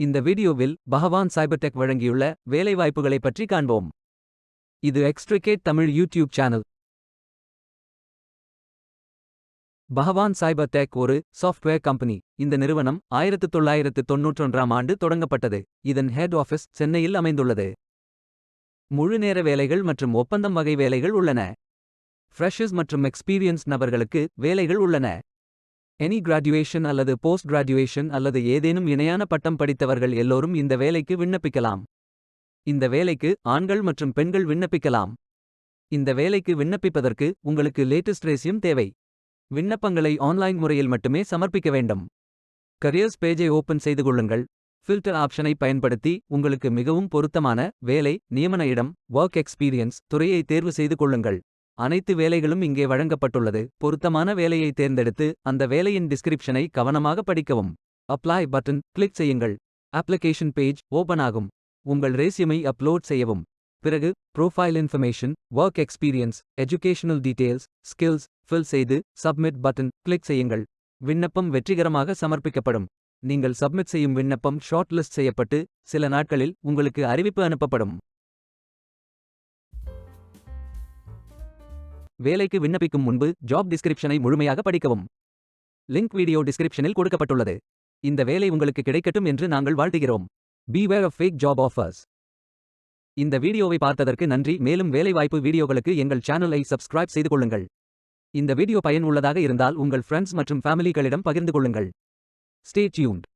இந்த வீடியோவில் பகவான் சைபர்டெக் வழங்கியுள்ள வேலைவாய்ப்புகளை பற்றி காண்போம். இது எக்ஸ்ட்ரிகேட் தமிழ் யூடியூப் சேனல். பகவான் சைபர்டெக் ஒரு சாஃப்ட்வேர் கம்பெனி. இந்த நிறுவனம் 1991ஆம் ஆண்டு தொடங்கப்பட்டது. இதன் ஹெட் ஆஃபீஸ் சென்னையில் அமைந்துள்ளது. முழுநேர வேலைகள் மற்றும் ஒப்பந்தம் வகை வேலைகள் உள்ளன. ஃப்ரெஷர்ஸ் மற்றும் எக்ஸ்பீரியன்ஸ் நபர்களுக்கு வேலைகள் உள்ளன. எனி கிராஜுவேஷன் அல்லது போஸ்ட் கிராஜுவேஷன் அல்லது ஏதேனும் இணையான பட்டம் படித்தவர்கள் எல்லோரும் இந்த வேலைக்கு விண்ணப்பிக்கலாம். இந்த வேலைக்கு ஆண்கள் மற்றும் பெண்கள் விண்ணப்பிக்கலாம். இந்த வேலைக்கு விண்ணப்பிப்பதற்கு உங்களுக்கு லேட்டஸ்ட் ரெஸ்யூம் தேவை. விண்ணப்பங்களை ஆன்லைன் முறையில் மட்டுமே சமர்ப்பிக்க வேண்டும். கரியர்ஸ் பேஜை ஓபன் செய்து கொள்ளுங்கள். ஃபில்டர் ஆப்ஷனை பயன்படுத்தி உங்களுக்கு மிகவும் பொருத்தமான வேலை, நியமன இடம், ஒர்க் எக்ஸ்பீரியன்ஸ் துறையை தேர்வு செய்து கொள்ளுங்கள். அனைத்து வேலைகளும் இங்கே வழங்கப்பட்டுள்ளது. பொருத்தமான வேலையை தேர்ந்தெடுத்து அந்த வேலையின் டிஸ்கிரிப்ஷனை கவனமாக படிக்கவும். அப்ளை பட்டன் கிளிக் செய்யுங்கள். அப்ளிகேஷன் பேஜ் ஓபன் ஆகும். உங்கள் ரெஸ்யூமை அப்லோட் செய்யவும். பிறகு profile information, work experience, educational details, skills fill செய்து சப்மிட் பட்டன் கிளிக் செய்யுங்கள். விண்ணப்பம் வெற்றிகரமாக சமர்ப்பிக்கப்படும். நீங்கள் சப்மிட் செய்யும் விண்ணப்பம் ஷார்ட் லிஸ்ட் செய்யப்பட்டு சில நாட்களில் உங்களுக்கு அறிவிப்பு அனுப்பப்படும். வேலைக்கு விண்ணப்பிக்கும் முன்பு ஜாப் டிஸ்கிரிப்ஷனை முழுமையாக படிக்கவும். லிங்க் வீடியோ டிஸ்கிரிப்ஷனில் கொடுக்கப்பட்டுள்ளது. இந்த வேலை உங்களுக்கு கிடைக்கட்டும் என்று நாங்கள் வாழ்த்துகிறோம். Beware of fake job offers. இந்த வீடியோவை பார்த்ததற்கு நன்றி. மேலும் வேலைவாய்ப்பு வீடியோகளுக்கு எங்கள் சேனலை சப்ஸ்கிரைப் செய்து கொள்ளுங்கள். இந்த வீடியோ பயனுள்ளதாக இருந்தால் உங்கள் ஃப்ரெண்ட்ஸ் மற்றும் ஃபேமிலிகளிடம் பகிர்ந்து கொள்ளுங்கள். Stay tuned.